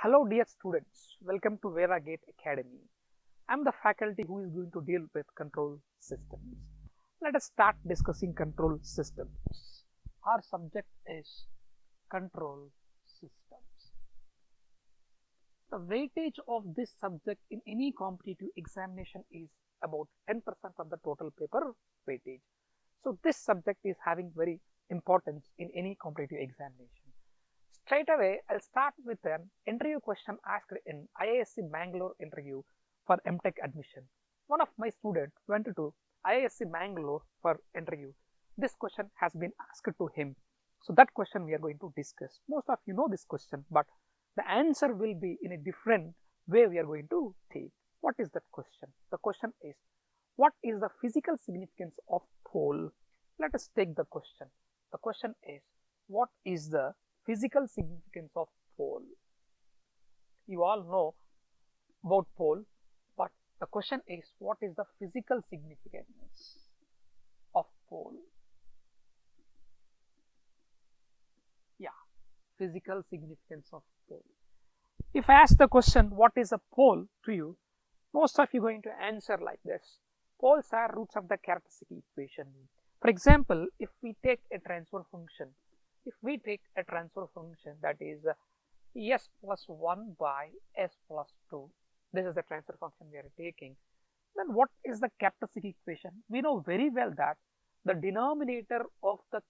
Hello dear students, welcome to Vera Gate Academy. I am the faculty who is going to deal with control systems. Let us start discussing control systems. Our subject is control systems. The weightage of this subject in any competitive examination is about 10% of the total paper weightage. So this subject is having very importance in any competitive examination. Straight away, I'll start with an interview question asked in IISc Bangalore interview for MTech admission. One of my students went to IISc Bangalore for interview. This question has been asked to him. So that question we are going to discuss. Most of you know this question, but the answer will be in a different way we are going to take. What is that question? The question is, what is the physical significance of pole? Let us take the question. The question is, what is the physical significance of pole? You all know about pole, but the question is, what is the physical significance of pole? Yeah, physical significance of pole. If I ask the question, what is a pole to you, most of you are going to answer like this. Poles are roots of the characteristic equation. For example, if we take a transfer function, that is s plus 1 by s plus 2, this is the transfer function we are taking, then what is the characteristic equation? We know very well that the denominator of the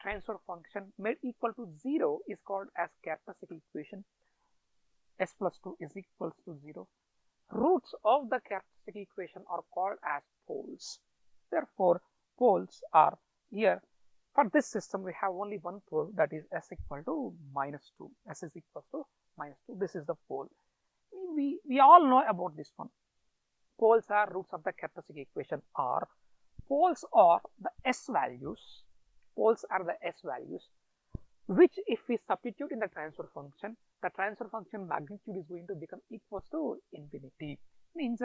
transfer function made equal to 0 is called as characteristic equation. S plus 2 is equals to 0. Roots of the characteristic equation are called as poles. Therefore, poles are here. For this system, we have only one pole, that is s equal to minus 2. S is equal to minus 2. This is the pole. We all know about this one. Poles are roots of the characteristic equation are. Poles are the s values. Poles are the s values, which if we substitute in the transfer function magnitude is going to become equals to infinity. Means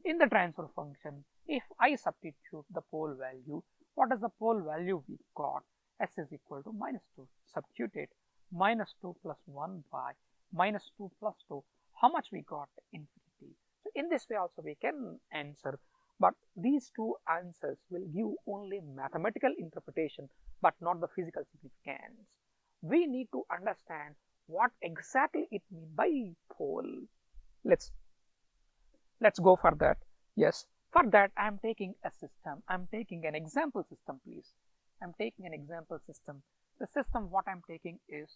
in the transfer function, if I substitute the pole value, what is the pole value we got? S is equal to minus 2. Substitute it. Minus 2 plus 1 by minus 2 plus 2. How much we got? Infinity. So in this way also we can answer. But these two answers will give only mathematical interpretation, but not the physical significance. We need to understand what exactly it means by pole. Let's go for that. Yes. For that, I am taking a system. I am taking an example system, please. I am taking an example system. The system what I am taking is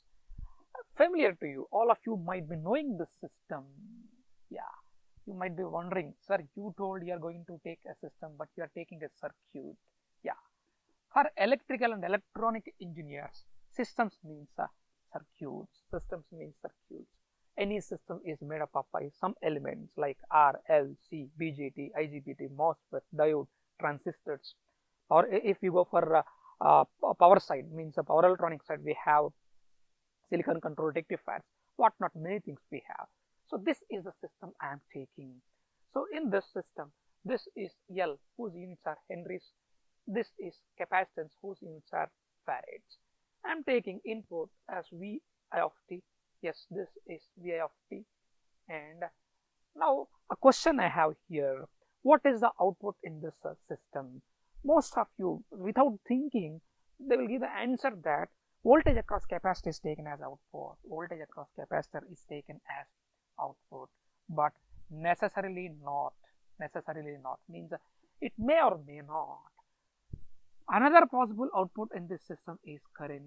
familiar to you. All of you might be knowing this system. Yeah. You might be wondering, sir, you told you are going to take a system, but you are taking a circuit. Yeah. For electrical and electronic engineers, systems means circuits. Systems means circuits. Any system is made up of some elements like R, L, C, BJT, IGBT, MOSFET, diode, transistors. Or if you go for power side, means the power electronic side, we have silicon control rectifiers, whatnot, many things we have. So this is the system I am taking. So in this system, this is L, whose units are henries. This is capacitance, whose units are farads. I am taking input as Vi of t. Yes, this is Vi of t. And now a question I have here, what is the output in this system? Most of you, without thinking, they will give the answer that voltage across capacitor is taken as output. Voltage across capacitor is taken as output, but necessarily not. Necessarily not means it may or may not. Another possible output in this system is current.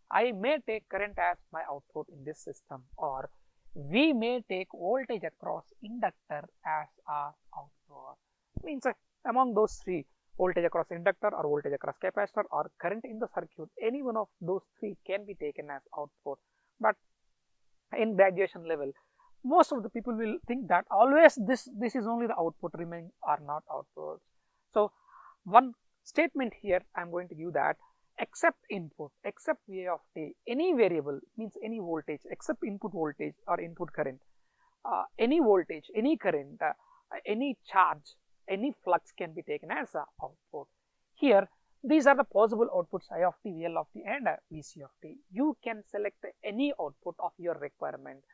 I may take current as my output in this system, or we may take voltage across inductor as our output. Means among those three, voltage across inductor or voltage across capacitor or current in the circuit, any one of those three can be taken as output. But in graduation level, most of the people will think that always this is only the output, remaining are not outputs. So one statement here I am going to give that except input, except Vi of t, any variable means any voltage except input voltage or input current, any voltage, any current, any charge, any flux can be taken as output. Here these are the possible outputs I of t, VL of t and Vc of t. You can select any output of your requirement.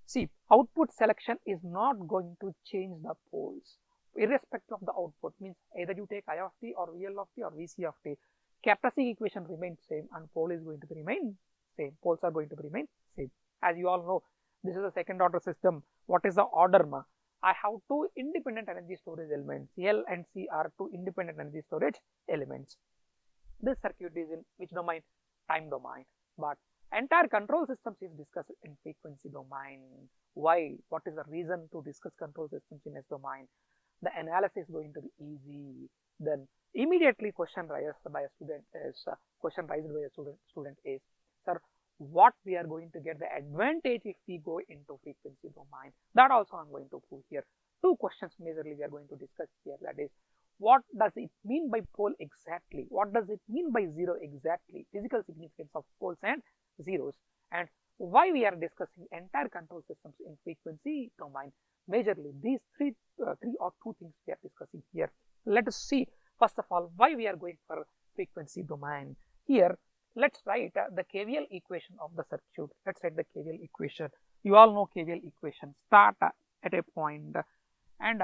See, output selection is not going to change the poles irrespective of the output. Means either you take I of t or VL of t or VC of t, characteristic equation remains same and pole is going to remain same. Poles are going to remain same. As you all know, this is a second order system. What is the order, ma? I have two independent energy storage elements. L and C are two independent energy storage elements. This circuit is in which domain? Time domain. But entire control systems is discussed in frequency domain. Why? What is the reason to discuss control systems in S domain? The analysis is going to be easy. Then immediately question raised by a student is sir, what we are going to get the advantage if we go into frequency domain? That also I'm going to prove here. Two questions majorly we are going to discuss here, that is, what does it mean by pole exactly? What does it mean by zero exactly? Physical significance of poles and zeros, and why we are discussing entire control systems in frequency domain. Majorly these three or two things we are discussing here. Let us see first of all why we are going for frequency domain. Here let's write the KVL equation of the circuit. Let's write the KVL equation. You all know KVL equation. Start at a point and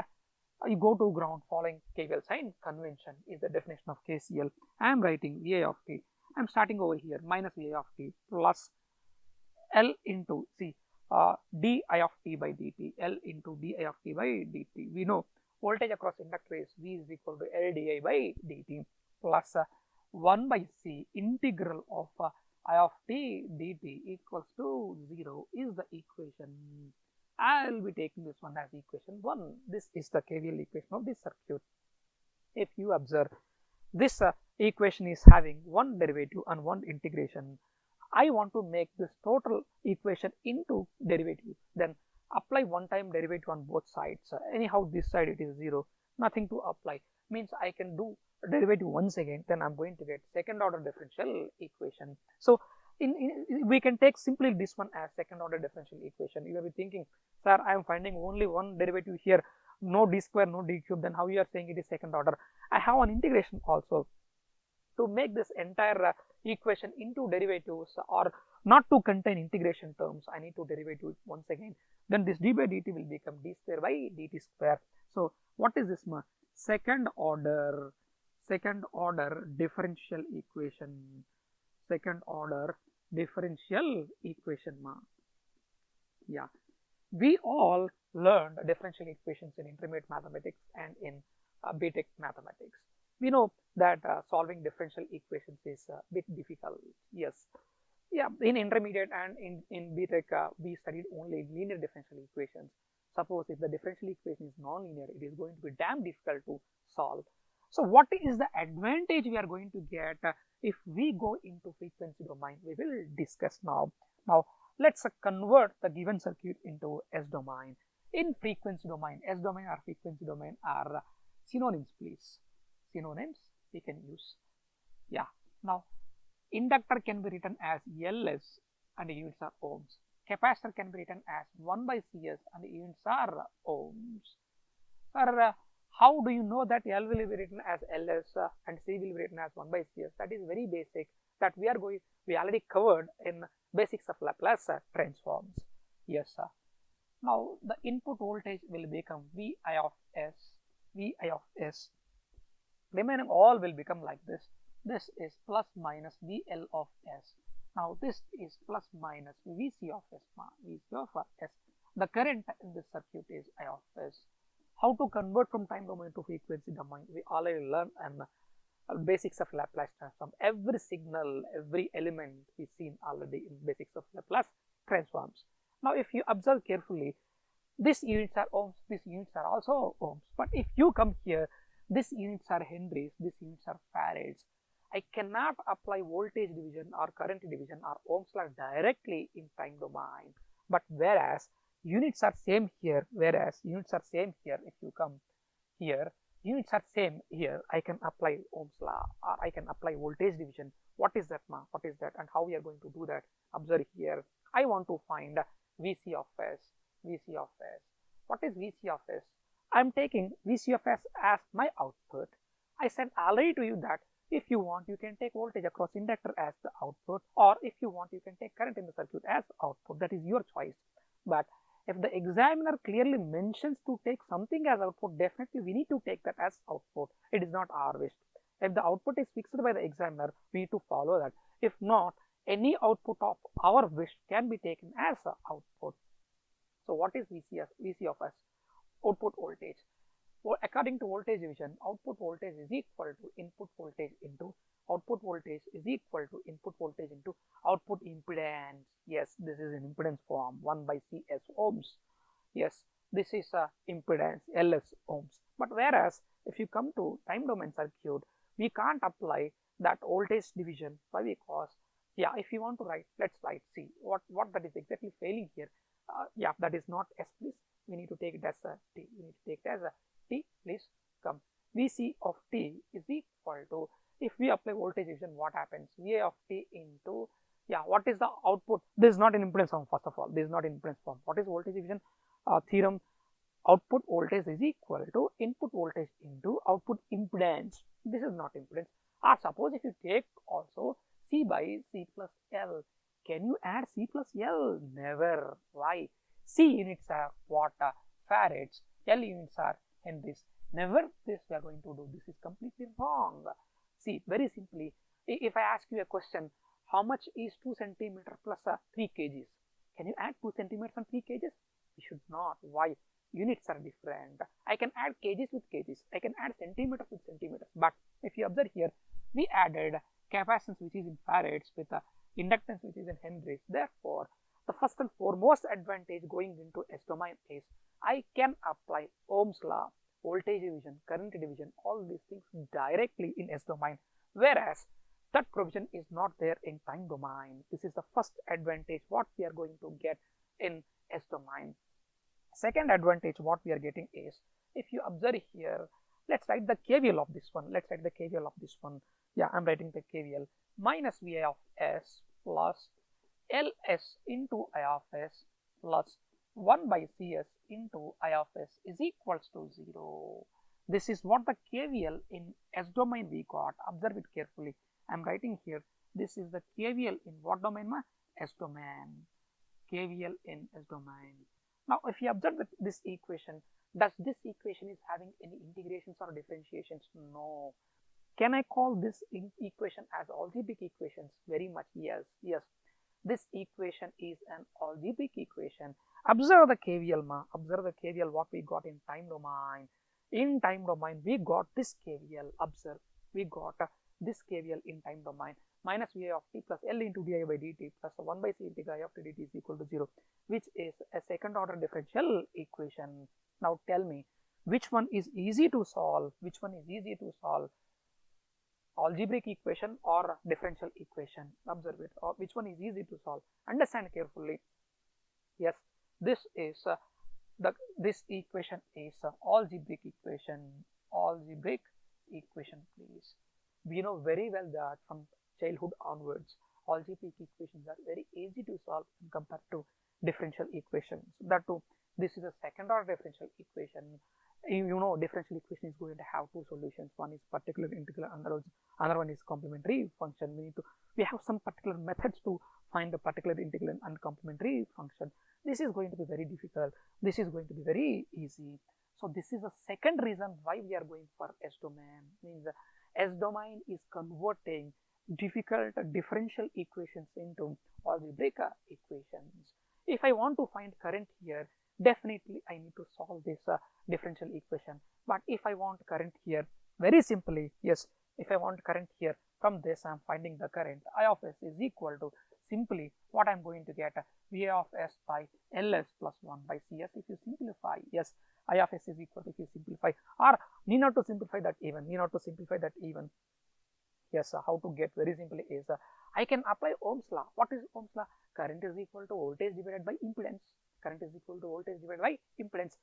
you go to ground following KVL sign convention is the definition of KCL. I am writing VI of t. I am starting over here minus VI of t plus L into di of t by dt. L into di of t by dt. We know voltage across inductor is V is equal to L di by dt plus 1 by C integral of I of t dt equals to 0 is the equation. I will be taking this one as equation 1. This is the KVL equation of this circuit. If you observe, this equation is having one derivative and one integration. I want to make this total equation into derivative. Then apply one time derivative on both sides. Anyhow, this side it is 0. Nothing to apply. Means I can do derivative once again. Then I'm going to get second order differential equation. So we can take simply this one as second order differential equation. You will be thinking, sir, I am finding only one derivative here, no d square, no d cube, then how you are saying it is second order? I have an integration also. To make this entire equation into derivatives or not to contain integration terms, I need to derivative once again. Then this d by dt will become d square by dt square. So what is this? Second order differential equation. Second order differential equation. Yeah, we all learned differential equations in intermediate mathematics and in BTech mathematics. We know that solving differential equations is a bit difficult. Yes, yeah, in intermediate and in BTech we studied only linear differential equations. Suppose if the differential equation is non-linear, it is going to be damn difficult to solve. So what is the advantage we are going to get if we go into frequency domain? We will discuss now. Now let's convert the given circuit into S domain. In frequency domain, S domain or frequency domain are synonyms, please. Synonyms we can use. Yeah. Now inductor can be written as Ls and the units are ohms. Capacitor can be written as 1 by Cs and the units are ohms. Sir, how do you know that L will be written as Ls and C will be written as 1 by Cs? That is very basic, that we already covered in basics of Laplace transforms. Yes, sir. Now the input voltage will become Vi of S. Remaining all will become like this. This is plus minus VL of S. Now this is plus minus VC of S. VC of S. The current in this circuit is I of S. How to convert from time domain to frequency domain? We already learned basics of Laplace transform. Every signal, every element is seen already in basics of Laplace transforms. Now if you observe carefully, these units are ohms, these units are also ohms. But if you come here, these units are henries, these units are farads. I cannot apply voltage division or current division or Ohm's law directly in time domain. But whereas units are same here, if you come here, units are same here, I can apply Ohm's law or I can apply voltage division. What is that, What is that, and how we are going to do that? Observe here. I want to find VC of S. What is VC of S? I am taking VC of S as my output. I said already to you that if you want, you can take voltage across inductor as the output, or if you want, you can take current in the circuit as output. That is your choice. But If the examiner clearly mentions to take something as output, definitely we need to take that as output. It is not our wish. If the output is fixed by the examiner, we need to follow that. If not, any output of our wish can be taken as an output. So what is VC of S? Output voltage. According to voltage division, output voltage is equal to input voltage into output voltage is equal to input voltage into output impedance. Yes, this is an impedance form 1 by CS ohms. Yes, this is a impedance LS ohms. But whereas if you come to time domain circuit, we can't apply that voltage division. Why? Because yeah, if you want to write, let's write C. What that is exactly failing here. Yeah, that is not S, please. We need to take it as a T. We need to take it as a T. Please come. VC of T is equal to, if we apply voltage division, what happens? VA of T into, yeah, what is the output? This is not an impedance form, first of all. This is not an impedance form. What is voltage division theorem? Output voltage is equal to input voltage into output impedance. This is not impedance. Or suppose if you take also C by C plus L. Can you add C plus L? Never. Why? C units are what? Farads. L units are Henrys. Never this we are going to do. This is completely wrong. See, very simply, if I ask you a question, how much is 2 centimeter plus 3 kgs? Can you add 2 centimeters and 3 kgs? You should not. Why? Units are different. I can add kgs with kgs. I can add centimeters with centimeters. But if you observe here, we added capacitance which is in farads with inductance which is in henrys. Therefore, the first and foremost advantage going into S domain is I can apply Ohm's law, voltage division, current division, all these things directly in S domain, whereas that provision is not there in time domain. This is the first advantage what we are going to get in S domain. Second advantage what we are getting is, if you observe here, let's write the KVL of this one. Let's write the KVL of this one. Yeah, I'm writing the KVL. Minus VA of S plus LS into I of S plus 1 by CS into I of S is equals to 0. This is what the KVL in S domain we got. Observe it carefully. I'm writing here. This is the KVL in what domain? S domain. KVL in S domain. Now, if you observe this equation, does this equation is having any integrations or differentiations? No. Can I call this equation as algebraic equations? Very much yes. Yes. This equation is an algebraic equation. Observe the KVL, observe the KVL what we got in time domain. In time domain, we got this KVL. Observe, we got this KVL in time domain. Minus VA of T plus L into di by dt plus 1 by C into I of t dt is equal to 0, which is a second order differential equation. Now tell me, which one is easy to solve? Which one is easy to solve? Algebraic equation or differential equation? Observe it. Or which one is easy to solve? Understand carefully. Yes, this is this equation is algebraic equation. Algebraic equation, please. We know very well that from childhood onwards, algebraic equations are very easy to solve compared to differential equations. That too, this is a second order differential equation. You know, differential equation is going to have two solutions. One is particular integral, another one is complementary function. We have some particular methods to find the particular integral and complementary function. This is going to be very difficult. This is going to be very easy. So this is the second reason why we are going for S domain. Means S domain is converting difficult differential equations into algebraic equations. If I want to find current here, definitely I need to solve this differential equation. But if I want current here, very simply, yes, if I want current here, from this I am finding the current. I of S is equal to simply what I am going to get, VA of S by LS plus 1 by CS. If you simplify, yes, I of S is equal to, if you simplify, or need not to simplify that even, yes, how to get very simply is, I can apply Ohm's law. What is Ohm's law? Current is equal to voltage divided by impedance. Current is equal to voltage divided by impedance.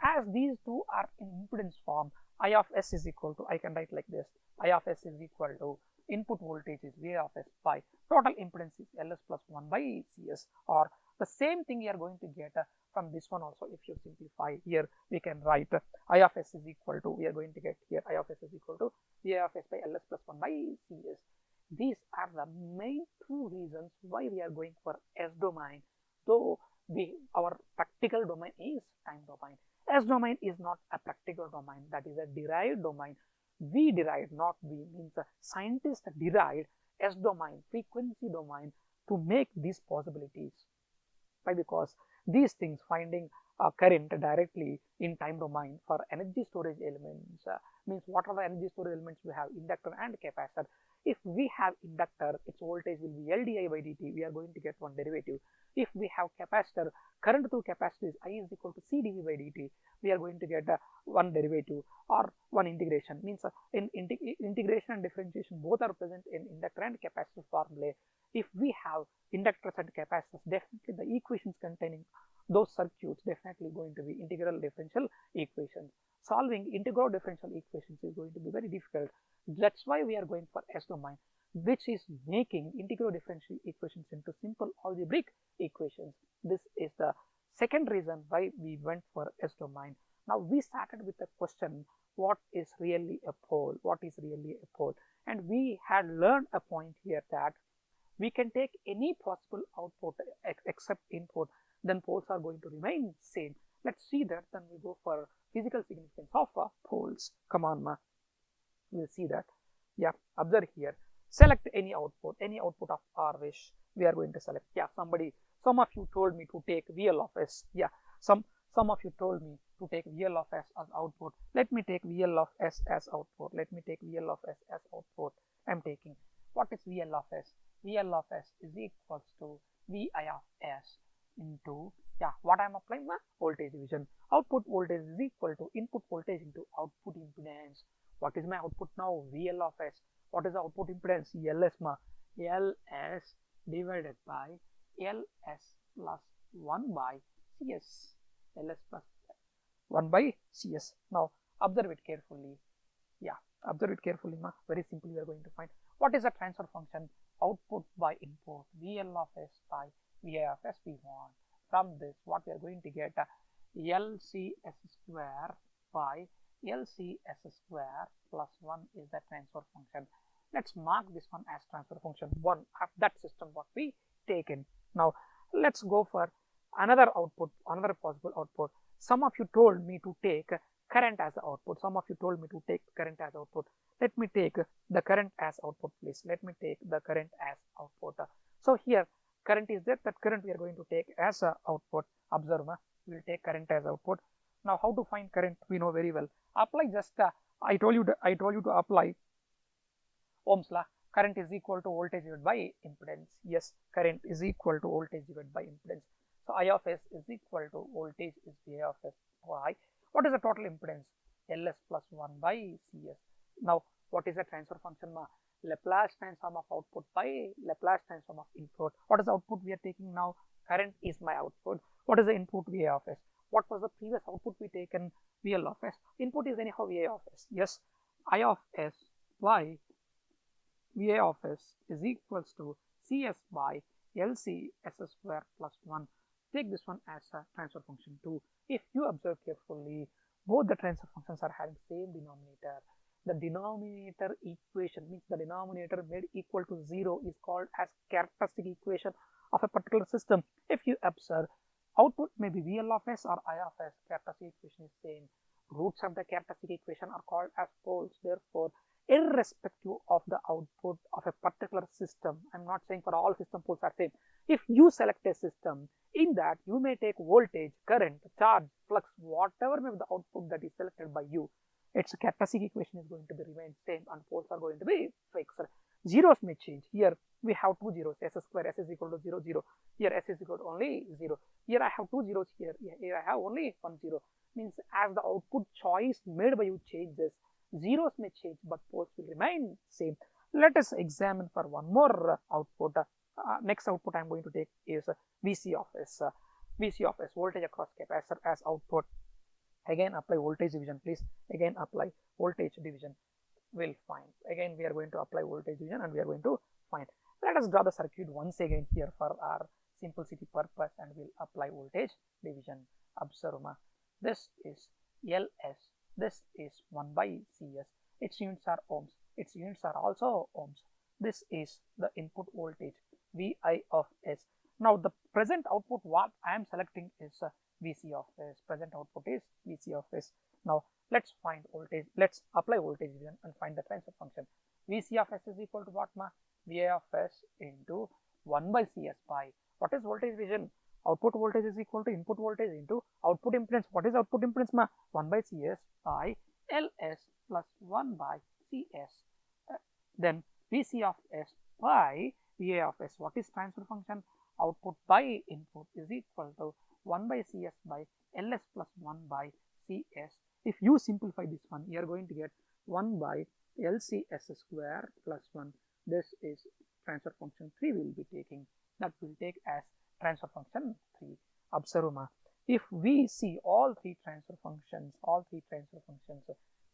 As these two are in impedance form, I of S is equal to, I can write like this, I of S is equal to input voltage is VA of S by total impedance is LS plus 1 by CS, or the same thing you are going to get from this one also. If you simplify here, we can write I of S is equal to, we are going to get here I of S is equal to VA of S by LS plus 1 by CS. These are the main two reasons why we are going for S domain. Though our practical domain is time domain. S domain is not a practical domain, that is a derived domain. We derived, not we, means the scientists derived S domain, frequency domain, to make these possibilities. Why? Because these things, finding current directly in time domain for energy storage elements, means what are the energy storage elements we have? Inductor and capacitor. If we have inductor, its voltage will be L di by dt. We are going to get one derivative. If we have capacitor, current through capacitor is I is equal to C dV by dt. We are going to get one derivative or one integration. Means in integration and differentiation, both are present in inductor and capacitor formulae. If we have inductors and capacitors, definitely the equations containing those circuits definitely going to be integral differential equations. Solving integral differential equations is going to be very difficult. That's why we are going for S domain, which is making integral differential equations into simple algebraic equations. This is the second reason why we went for S domain. Now we started with the question, what is really a pole? What is really a pole? And we had learned a point here that we can take any possible output except input, then poles are going to remain same. Let's see that. Then we go for physical significance of poles. Come on, ma. We'll see that. Yeah, observe here. Select any output of our wish. We are going to select. Yeah, some of you told me to take VL of S. Yeah, some of you told me to take VL of S as output. Let me take VL of S as output. Let me take VL of S as output. I'm taking. What is VL of S? VL of S is equals to Vi of S into, yeah, what I'm applying? Voltage division. Output voltage is equal to input voltage into output impedance. What is my output now? VL of S. What is the output impedance? LS ma. LS divided by LS plus 1 by CS. LS plus 1 by CS. Now observe it carefully. Yeah, observe it carefully, ma. Very simply we are going to find what is the transfer function. Output by input, VL of S by VI of S we want. From this, what we are going to get, LCS square by LCS square plus 1 is the transfer function. Let's mark this one as transfer function 1 of that system what we taken. Now let's go for another output, another possible output. Some of you told me to take current as the output. Some of you told me to take current as output. Let me take the current as output, please. Let me take the current as output. So here current is there. That current we are going to take as a output. Observe, we will take current as output. Now how to find current? We know very well. Apply just I told you to apply Ohm's law. Current is equal to voltage divided by impedance. Yes, current is equal to voltage divided by impedance. So I of S is equal to voltage is V of S. Why? What is the total impedance? LS plus 1 by CS. Now what is the transfer function? Laplace transform of output by Laplace transform of input. What is the output we are taking now? Current is my output. What is the input? VA of S. What was the previous output we taken? VL of S. Input is anyhow VA of S. Yes, I of S by VA of S is equals to CS by LC S square plus 1. Take this one as a transfer function 2. If you observe carefully, both the transfer functions are having same denominator. The denominator equation means the denominator made equal to 0 is called as characteristic equation of a particular system. If you observe, output may be VL of S or I of S, characteristic equation is same. Roots of the characteristic equation are called as poles. Therefore, irrespective of the output of a particular system, I'm not saying for all system poles are same. If you select a system, in that you may take voltage, current, charge, flux, whatever may be the output that is selected by you, its characteristic equation is going to be remain same and poles are going to be fixed. Zeros may change. Here we have two zeros, S square, S is equal to 0, 0. Here S is equal to only 0. Here I have two zeros here. Here I have only 1 0. Means as the output choice made by you changes, zeros may change but poles will remain same. Let us examine for one more output. Next output I am going to take is VC of S. VC of S, voltage across capacitor as output. Again apply voltage division, please. Again apply voltage division. We'll find. Again we are going to apply voltage division and we are going to find. Let us draw the circuit once again here for our simplicity purpose and we'll apply voltage division. Observe, this is LS. This is 1 by CS. Its units are ohms. Its units are also ohms. This is the input voltage VI of S. Now the present output what I am selecting is Vc of s. Present output is Vc of s. Now let's find voltage. Let's apply voltage division and find the transfer function. Vc of s is equal to what ma? Va of s into 1 by Cs by what is voltage division? Output voltage is equal to input voltage into output impedance. What is output impedance ma? 1 by Cs by Ls plus 1 by Cs. Then Vc of s by Va of s. What is transfer function? Output by input is equal to 1 by Cs by Ls plus 1 by Cs. If you simplify this one, you are going to get 1 by LCS square plus 1. This is transfer function 3 we will be taking. That will take as transfer function 3. Observe ma. If we see all three transfer functions,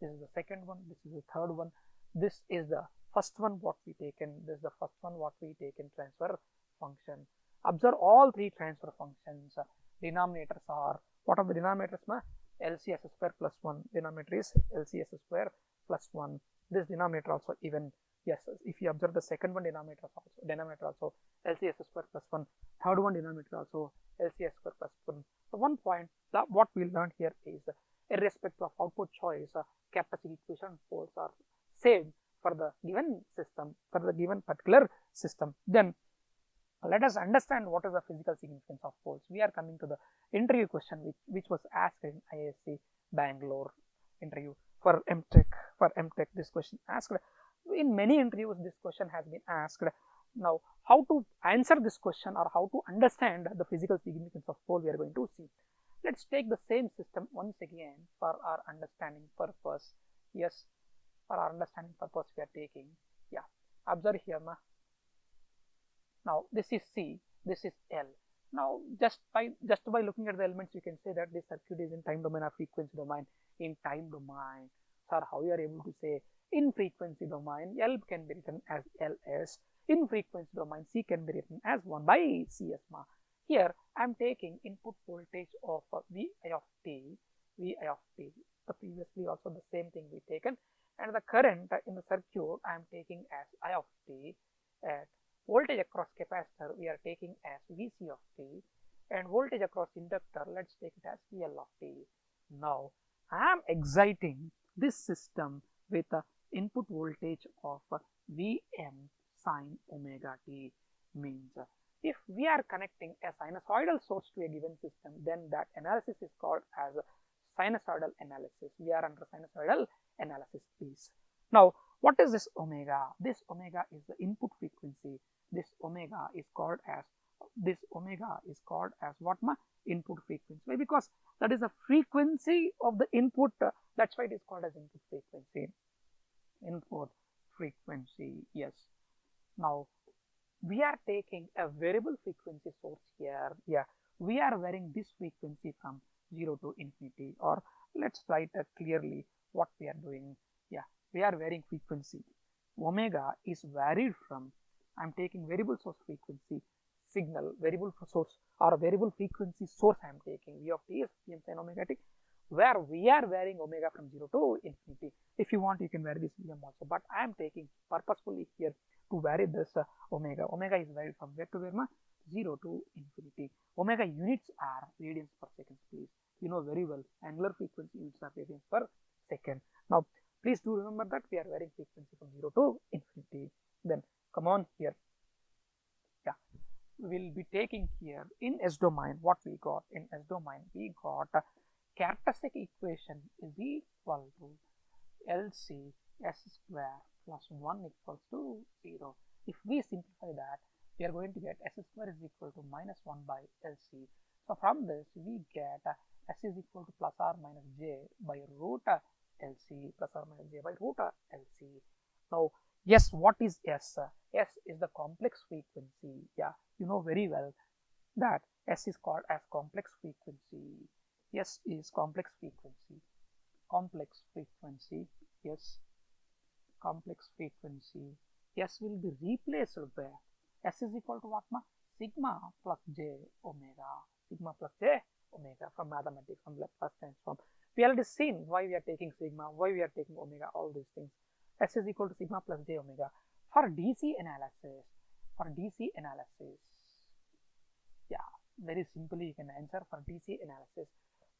this is the second one, this is the third one, this is the first one what we taken, this is the first one what we taken transfer function. Observe all three transfer functions. Denominators are, what are the denominators ma? LCS square plus 1. Denominator is LCS square plus 1. This denominator also even, yes, if you observe the second one denominator also LCS square plus 1. Third one denominator also LCS square plus 1. So one point that what we learned here is irrespective of output choice, characteristic equation poles are same for the given system, for the given particular system. Then let us understand what is the physical significance of poles. We are coming to the interview question which was asked in ISC Bangalore interview for MTech. For MTech, this question asked. In many interviews, this question has been asked. Now, how to answer this question or how to understand the physical significance of pole, we are going to see. Let's take the same system once again for our understanding purpose. Yes, for our understanding purpose we are taking. Yeah, observe here ma. Now this is C, this is L. Now just by looking at the elements, you can say that this circuit is in time domain or frequency domain. In time domain, sir, how you are able to say? In frequency domain, L can be written as Ls. In frequency domain, C can be written as 1 by Cs ma. Here I am taking input voltage of Vi of t. The previously also the same thing we taken, and the current in the circuit I am taking as I of t. At voltage across capacitor we are taking as Vc of t, and voltage across inductor, let's take it as VL of t. Now I am exciting this system with the input voltage of Vm sine omega t. Means if we are connecting a sinusoidal source to a given system, then that analysis is called as sinusoidal analysis. We are under sinusoidal analysis, please. Now what is this omega? This omega is the input frequency. This omega is called as what ma? Input frequency. Why? Because that is the frequency of the input. That's why it is called as input frequency. Input frequency. Yes. Now we are taking a variable frequency source here. Yeah, we are varying this frequency from 0 to infinity, or let's write clearly what we are doing. Yeah, we are varying frequency. Omega is varied from, I am taking variable source frequency signal, variable source or variable frequency source I am taking. V of t is Vm sin omega t, where we are varying omega from 0 to infinity. If you want, you can vary this Vm also, but I am taking purposefully here to vary this omega. Omega is varied from where to where ma? 0 to infinity. Omega units are radians per second, please. You know very well, angular frequency units are radians per second. Now please do remember that we are varying frequency from 0 to infinity. Then come on here. Yeah, we will be taking here in S domain what we got. In S domain we got characteristic equation is equal to LC S square plus 1 equals to 0. If we simplify that, we are going to get S square is equal to minus 1 by LC. So from this we get S is equal to plus or minus J by root LC, plus or minus J by root LC. Now yes, what is S? S is the complex frequency. Yeah, you know very well that S is called as complex frequency. S is complex frequency. Complex frequency. Yes, complex frequency. S will be replaced by S is equal to what ma? Sigma plus J omega. Sigma plus J omega from mathematics, from Laplace transform. We already seen why we are taking sigma, why we are taking omega, all these things. S is equal to sigma plus J omega. For DC analysis, Yeah, very simply you can answer for DC analysis.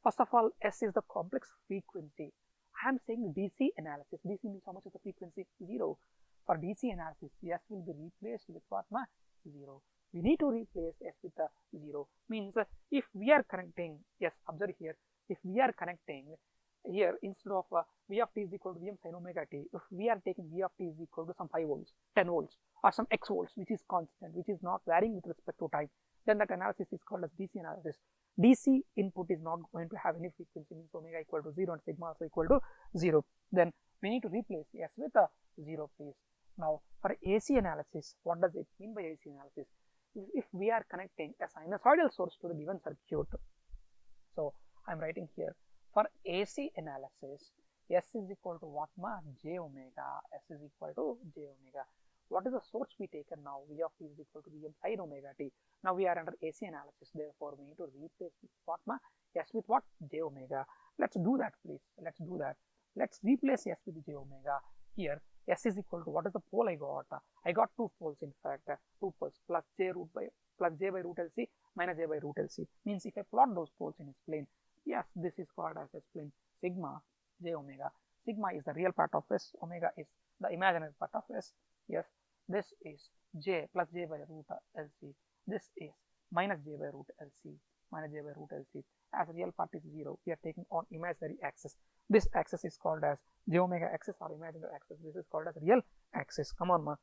First of all, S is the complex frequency. I am saying DC analysis. DC means how much is the frequency? 0. For DC analysis, S will be replaced with what? 0. We need to replace S with a 0. Means if we are connecting, yes, observe here, if we are connecting here instead of V of t is equal to Vm sin omega t, if we are taking V of t is equal to some 5 volts, 10 volts, or some x volts, which is constant, which is not varying with respect to time, then that analysis is called as DC analysis. DC input is not going to have any frequency, means omega equal to 0 and sigma also equal to 0. Then we need to replace S with a 0, please. Now for AC analysis, what does it mean by AC analysis? If we are connecting a sinusoidal source to the given circuit, so I am writing here for AC analysis, S is equal to what? J omega. S is equal to J omega. What is the source we taken now? V of t is equal to Vm sin omega t. Now we are under AC analysis, therefore we need to replace with what? S with what? J omega. Let's do that, please. Let's do that. Let's replace S with J omega. Here S is equal to, what is the pole I got? I got 2 poles, in fact, 2 poles, plus J by root LC minus J by root LC. Means if I plot those poles in its plane, yes, this is called as its plane sigma J omega. Sigma is the real part of S, omega is the imaginary part of S. Yes, this is J plus J by root LC. This is minus J by root LC, minus J by root LC. As real part is 0, we are taking on imaginary axis. This axis is called as J omega axis or imaginary axis. This is called as real axis. Come on,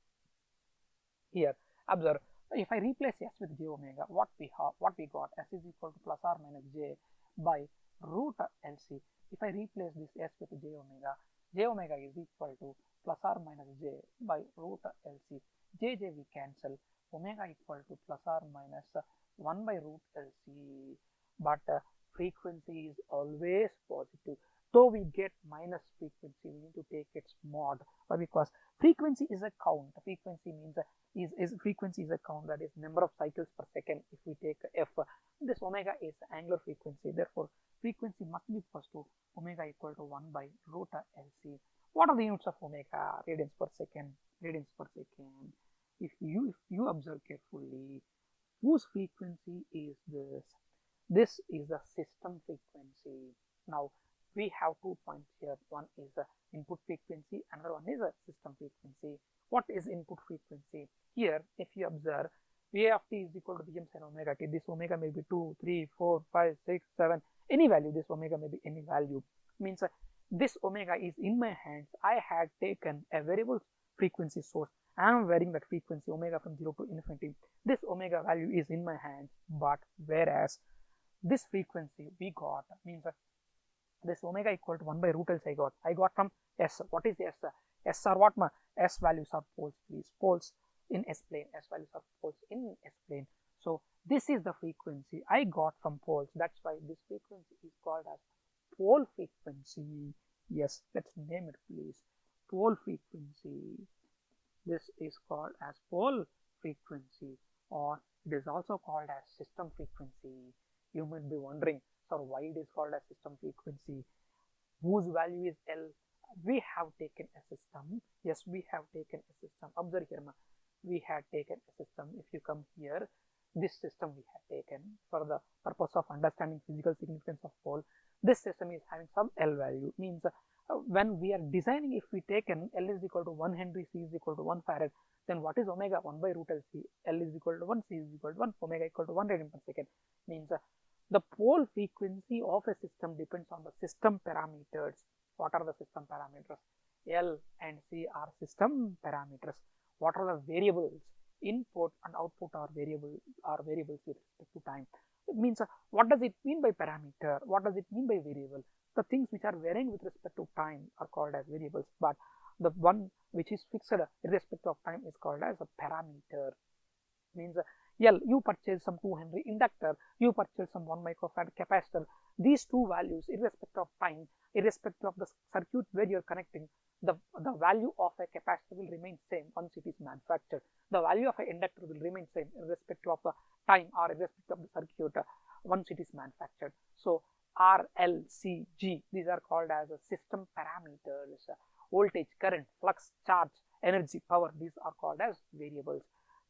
here observe, if I replace S with J omega, what we got? S is equal to plus or minus J by root LC. If I replace this S with J omega is equal to plus or minus J by root LC. J we cancel, omega equal to plus or minus 1 by root LC. But frequency is always positive. Though we get minus frequency, we need to take its mod. Why? Because frequency is a count. Frequency means frequency is a count, that is number of cycles per second. If we take F, this omega is angular frequency. Therefore, frequency must be positive. Omega equal to 1 by root LC. What are the units of omega? Radians per second. Radians per second. If you observe carefully, whose frequency is this? This is the system frequency. Now we have 2 points here. One is the input frequency, another one is a system frequency. What is input frequency? Here, if you observe, V of t is equal to Vm sin omega t. This omega may be 2, 3, 4, 5, 6, 7, any value. This omega may be any value. Means this omega is in my hands. I had taken a variable frequency source. I am varying that frequency omega from 0 to infinity. This omega value is in my hands, but whereas this frequency we got, means this omega equal to 1 by root LC I got from S. What is S? S are what? S values are poles, please. Poles in S plane. S values are poles in S plane. So this is the frequency I got from poles. That's why this frequency is called as pole frequency. Yes, let's name it, please. Pole frequency. This is called as pole frequency, or it is also called as system frequency. You might be wondering, sir, why it is called as system frequency? Whose value is L? We have taken a system. Yes, we have taken a system. Observe here, we had taken a system. If you come here, this system we have taken for the purpose of understanding physical significance of pole. This system is having some L value. Means when we are designing, if we taken L is equal to 1 Henry, C is equal to 1 Farad, then what is omega? 1 by root LC. L is equal to 1, C is equal to 1, omega equal to 1 radian per second. Means the pole frequency of a system depends on the system parameters. What are the system parameters? L and C are system parameters. What are the variables? Input and output are variables with respect to time. It means what does it mean by parameter? What does it mean by variable? The things which are varying with respect to time are called as variables, but the one which is fixed irrespective of time is called as a parameter. Means L, you purchase some 2 Henry inductor, you purchase some 1 microfarad capacitor. These two values, irrespective of time, irrespective of the circuit where you are connecting, the value of a capacitor will remain same once it is manufactured. The value of an inductor will remain same irrespective of the time or irrespective of the circuit once it is manufactured. So R, L, C, G, these are called as a system parameters. Voltage, current, flux, charge, energy, power, these are called as variables.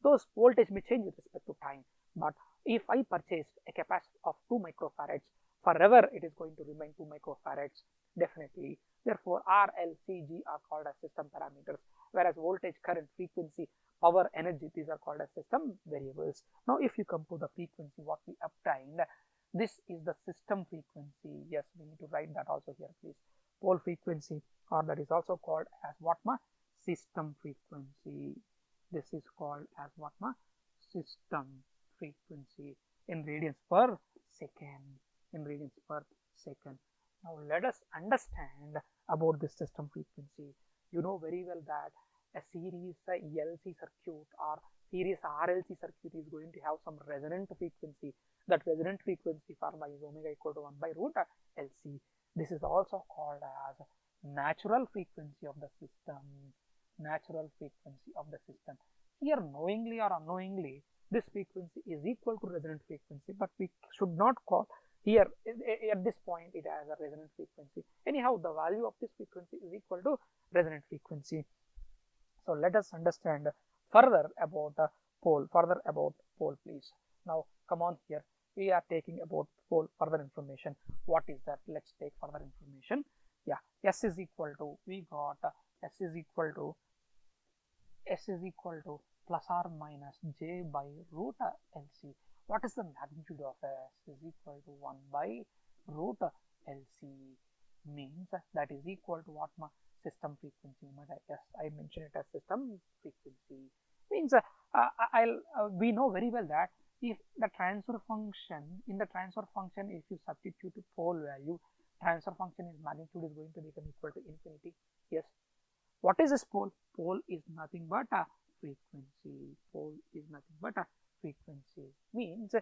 Those voltage may change with respect to time, but if I purchased a capacitor of 2 microfarads, forever it is going to remain 2 microfarads, definitely. Therefore, R, L, C, G are called as system parameters, whereas voltage, current, frequency, power, energy, these are called as system variables. Now, if you come to the frequency, what we obtained, this is the system frequency. Yes, we need to write that also here, please. Pole frequency, or that is also called as what ma? System frequency. This is called as what ma? System frequency in radians per second. In radians per second. Now let us understand about this system frequency. You know very well that a series LC circuit or series RLC circuit is going to have some resonant frequency. That resonant frequency formula is omega equal to 1 by root LC. This is also called as natural frequency of the system. Natural frequency of the system. Here, knowingly or unknowingly, this frequency is equal to resonant frequency, but we should not call here at this point it has a resonant frequency. Anyhow, the value of this frequency is equal to resonant frequency. So let us understand further about pole. Please. Now come on here. We are taking about pole further information. What is that? Let's take further information. Yeah, S is equal to, we got S is equal to plus or minus J by root LC. What is the magnitude of S? Is equal to 1 by root LC, means that is equal to what? System frequency. Yes, I mentioned it as system frequency. Means we know very well that if the transfer function, in the transfer function, if you substitute the pole value, transfer function is magnitude is going to become equal to infinity. Yes. What is this pole? Pole is nothing but a frequency. Pole is nothing but a frequency. Means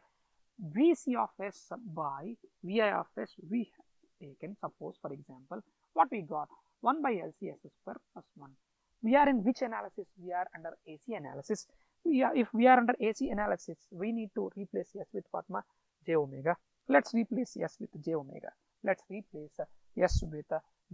Vc of S by Vi of S we have taken. Suppose for example, what we got? 1 by LC S square plus 1. We are in which analysis? We are under AC analysis. If we are under AC analysis, we need to replace S with what? J omega. Let's replace S with J omega. Let's replace S with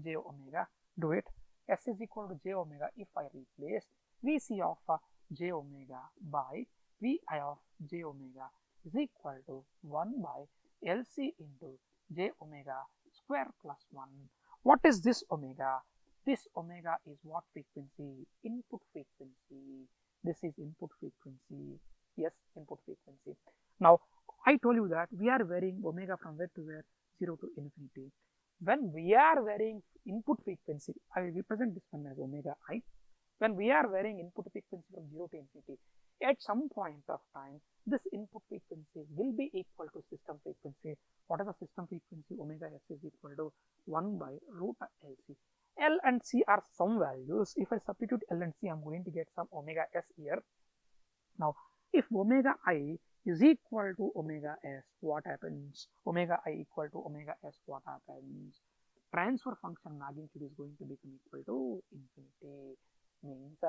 J omega. Do it. S is equal to J omega. If I replace Vc of J omega by Vi of J omega is equal to 1 by LC into J omega square plus 1. What is this omega? This omega is what frequency? Input frequency. This is input frequency. Yes, input frequency. Now, I told you that we are varying omega from where to where? 0 to infinity. When we are varying input frequency, I will represent this one as omega I. When we are varying input frequency from 0 to infinity, at some point of time, this input frequency will be equal to system frequency. What is the system frequency? Omega S is equal to 1 by root LC. L and C are some values. If I substitute L and C, I am going to get some omega S here. Now, if omega I is equal to omega S, what happens? Omega I equal to omega S, what happens? Transfer function magnitude is going to become equal to infinity. Means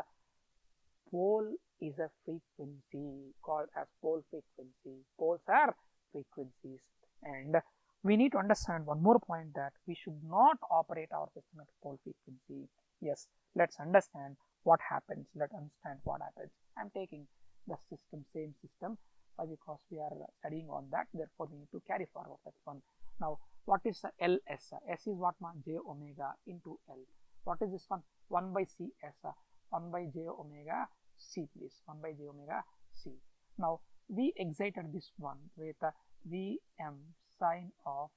pole is a frequency called as pole frequency. Poles are frequencies, and we need to understand one more point, that we should not operate our system at pole frequency. Yes, let's understand what happens. Let's understand what happens. I'm taking the system, same system, because we are studying on that. Therefore, we need to carry forward that one. Now, what is the LS? S is what? J omega into L. What is this one? 1 by CS. 1 by J omega C, please. 1 by J omega C. Now, we excited this one with Vm sine of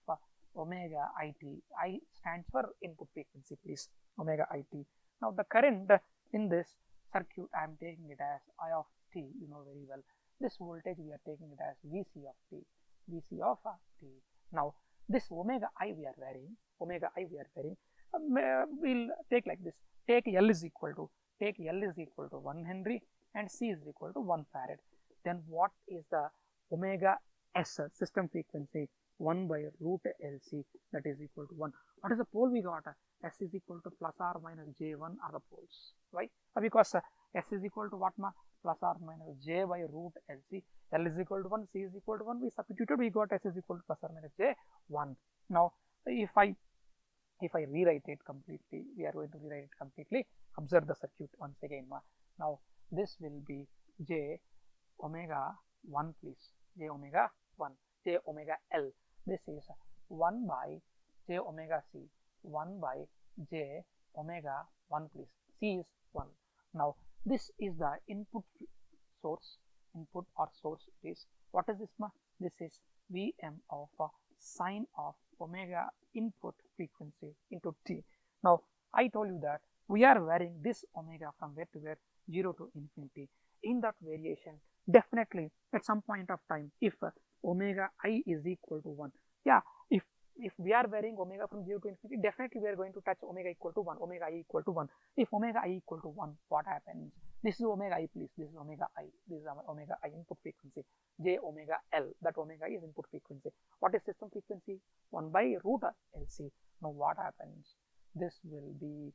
omega it. I stands for input frequency, please. Omega it. Now, the current in this circuit, I am taking it as I of t. You know very well. This voltage we are taking it as Vc of t. Vc of t. Now, this omega I we are varying. We'll take like this. Take L is equal to 1 Henry and C is equal to 1 farad. Then what is the omega S system frequency? 1 by root LC, that is equal to 1. What is the pole we got? S is equal to plus or minus J1 are the poles. Why? Because S is equal to what? Plus or minus J by root LC. L is equal to 1, C is equal to 1. We substituted, we got S is equal to plus or minus J1. Now, if I rewrite it completely, we are going to rewrite it completely. Observe the circuit once again. Now, this will be J omega 1, please. j omega 1, j omega L. This is 1 by j omega C, 1 by j omega 1 please. C is 1. Now this is the input source, input or source is, what is this ma? This is Vm of sine of omega input frequency into t. Now I told you that we are varying this omega from where to where, 0 to infinity. In that variation, definitely at some point of time, if omega I is equal to 1, yeah, if we are varying omega from 0 to infinity, definitely we are going to touch omega equal to 1, omega I equal to 1. If omega I equal to 1, what happens? This is omega I please, this is omega I, this is omega I input frequency, j omega L, that omega is input frequency. What is system frequency? 1 by root LC. Now what happens? This will be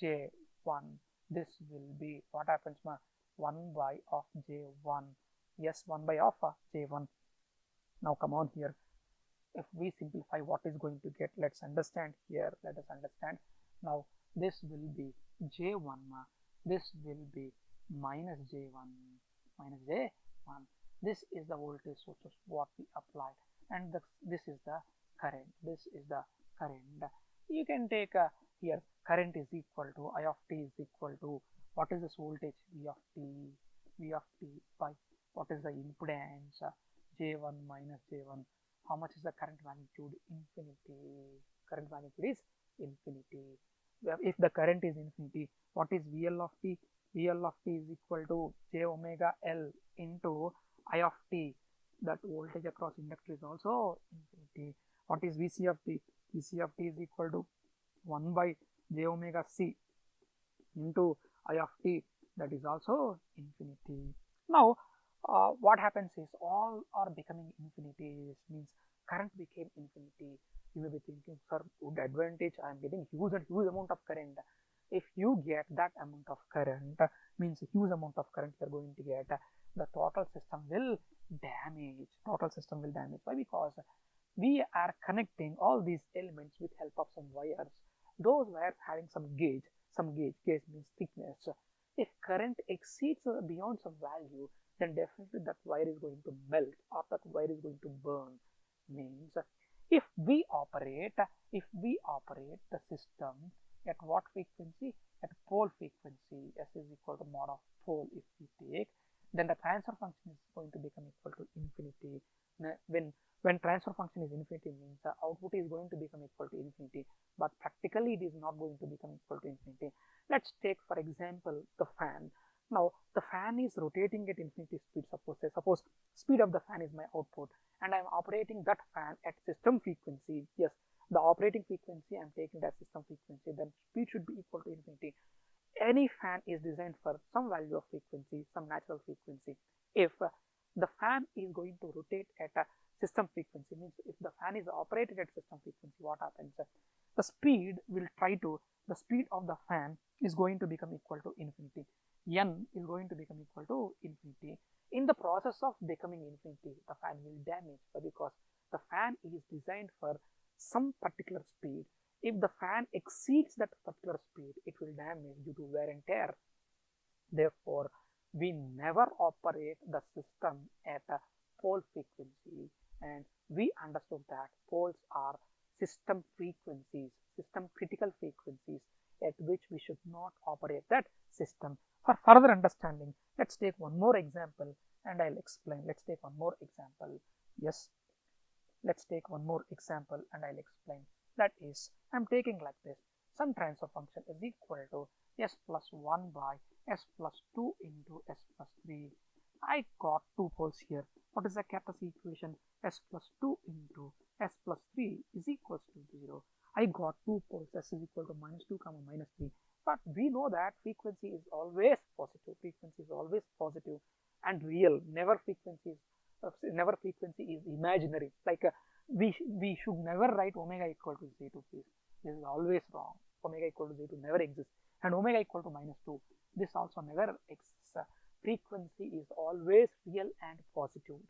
j1, this will be, what happens ma? 1 by of j1, yes, 1 by of j1. Now come on here, if we simplify, what is going to get? Let's understand here, let us understand. Now this will be j1 ma, this will be minus j1, minus j1. This is the voltage sources what we applied, and this is the current, this is the current. You can take here current is equal to I of t is equal to, what is this voltage? V of t by what is the impedance? J1 minus J1. How much is the current magnitude? Infinity. Current magnitude is infinity. If the current is infinity, what is VL of t? VL of t is equal to j omega L into I of t. That voltage across inductor is also infinity. What is VC of t? VC of t is equal to 1 by j omega C into I of t, that is also infinity. Now what happens is all are becoming infinity, means current became infinity. You may be thinking, sir, good advantage, I am getting huge amount of current. If you get that amount of current, means a huge amount of current you are going to get, the total system will damage. Why? Because we are connecting all these elements with help of some wires. Those wires having some gauge means thickness. If current exceeds beyond some value, then definitely that wire is going to melt or that wire is going to burn. Means if we operate the system at what frequency? At pole frequency. S is equal to mod of pole. If we take, then the transfer function is going to become equal to infinity. When transfer function is infinity, means the output is going to become equal to infinity, but practically it is not going to become equal to infinity. Let's take for example the fan. Now the fan is rotating at infinity speed. Suppose speed of the fan is my output, and I am operating that fan at system frequency. Yes, the operating frequency I am taking that system frequency, then speed should be equal to infinity. Any fan is designed for some value of frequency, some natural frequency. If the fan is going to rotate at a system frequency, means if the fan is operated at system frequency, what happens? The speed of the fan is going to become equal to infinity. N is going to become equal to infinity. In the process of becoming infinity, the fan will damage, because the fan is designed for some particular speed. If the fan exceeds that particular speed, it will damage due to wear and tear. Therefore, we never operate the system at a pole frequency, and we understood that poles are system frequencies, system critical frequencies at which we should not operate that system. For further understanding, let's take one more example and I'll explain. Let's take one more example. Yes, let's take one more example and I'll explain. That is, I'm taking like this. Some transfer function is equal to s plus 1 by s plus 2 into s plus 3. I got two poles here. What is the characteristic equation? S plus 2 into s plus 3 is equals to 0. I got two poles, s is equal to minus 2 comma minus 3. But we know that frequency is always positive. Frequency is always positive and real. Never frequency is imaginary. Like we should never write omega equal to Z2, please. This is always wrong. Omega equal to Z2 never exists, and omega equal to minus 2. This also never exists. Frequency is always real and positive.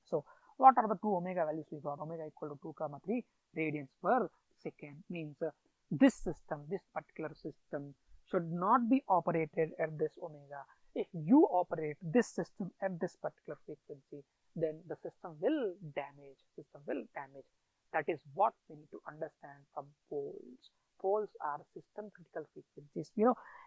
So what are the two omega values we got? Omega equal to 2 comma 3 radians per second. Means this particular system should not be operated at this omega. If you operate this system at this particular frequency, then the system will damage. That is what we need to understand from poles. Poles are system critical frequencies.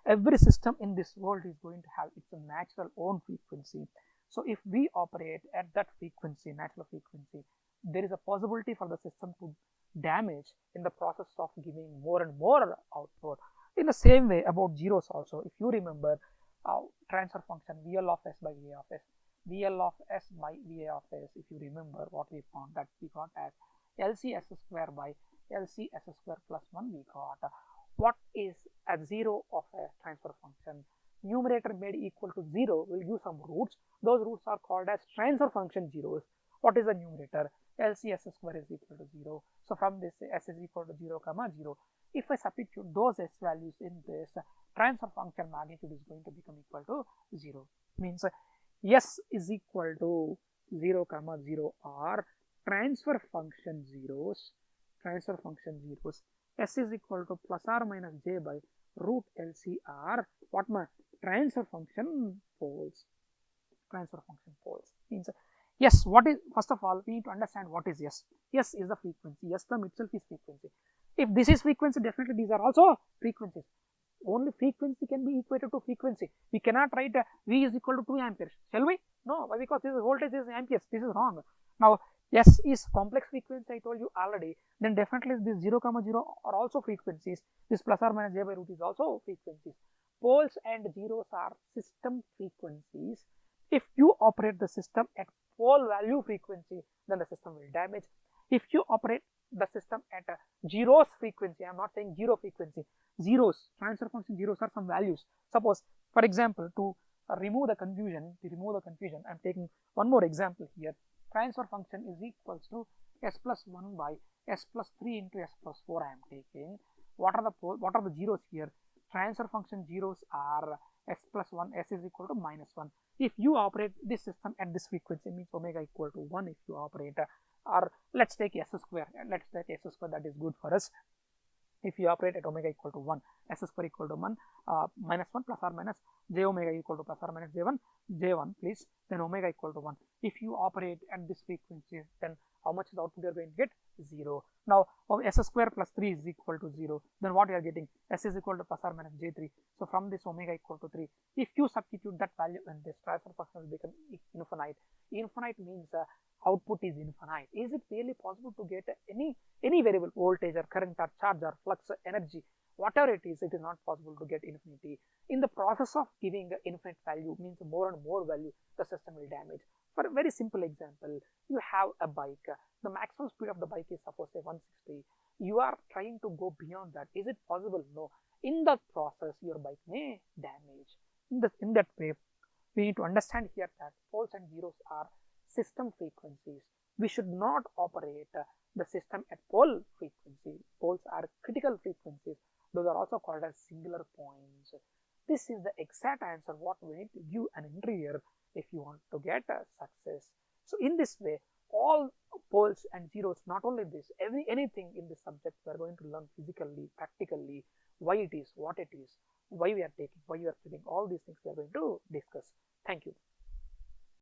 Every system in this world is going to have its natural own frequency. So if we operate at that frequency, natural frequency, there is a possibility for the system to damage in the process of giving more and more output. In the same way about zeros also, if you remember transfer function VL of S by VA of S, VL of S by VA of S, if you remember what we found, that we got as LCS square by LCS square plus 1, we got what is a 0 of a transfer function. Numerator made equal to 0 will give some roots. Those roots are called as transfer function zeros. What is the numerator? LCS square is equal to 0. So from this S is equal to 0 comma 0. If I substitute those S values in this, transfer function magnitude is going to become equal to 0. Means S is equal to 0 comma 0 are transfer function zeros. S is equal to plus or minus j by root LCR. What my transfer function poles. Means yes, what is, first of all we need to understand what is S. S is the frequency. S term itself is frequency. If this is frequency, definitely these are also frequencies. Only frequency can be equated to frequency. We cannot write V is equal to 2 amperes. Shall we? No, because this is voltage is amperes. This is wrong. Now S is complex frequency, I told you already. Then definitely this 0 comma 0 are also frequencies. This plus or minus j by root is also frequencies. Poles and zeros are system frequencies. If you operate the system at pole value frequency, then the system will damage. If you operate the system at a zeros frequency, I am not saying zero frequency, zeros, transfer function zeros are some values. Suppose, for example, to remove the confusion, I am taking one more example here. Transfer function is equals to S plus 1 by S plus 3 into S plus 4 I am taking. What are the zeros here? Transfer function zeros are S plus 1, S is equal to minus 1. If you operate this system at this frequency, means omega equal to 1 if you operate, or let's take S square, that is good for us. If you operate at omega equal to 1, S square equal to 1, minus 1 plus or minus j omega equal to plus or minus j1 please, then omega equal to 1. If you operate at this frequency, then how much is the output you are going to get? 0. Now S square plus 3 is equal to 0. Then what you are getting? S is equal to plus or minus j3. So from this omega equal to 3, if you substitute that value in this, transfer function will become infinite. Infinite means output is infinite. Is it really possible to get any variable, voltage or current or charge or flux or energy, whatever it is not possible to get infinity. In the process of giving infinite value, means more and more value, the system will damage. For a very simple example, you have a bike. The maximum speed of the bike is suppose say 160. You are trying to go beyond that. Is it possible? No. In that process, your bike may damage. In that way, we need to understand here that poles and zeros are system frequencies. We should not operate the system at pole frequency. Poles are critical frequencies. Those are also called as singular points. This is the exact answer what we need to give an interviewer if you want to get a success. So in this way, all poles and zeros, not only this, anything in this subject we are going to learn physically, practically, why it is, what it is, why we are taking, why we are feeling, all these things we are going to discuss. Thank you.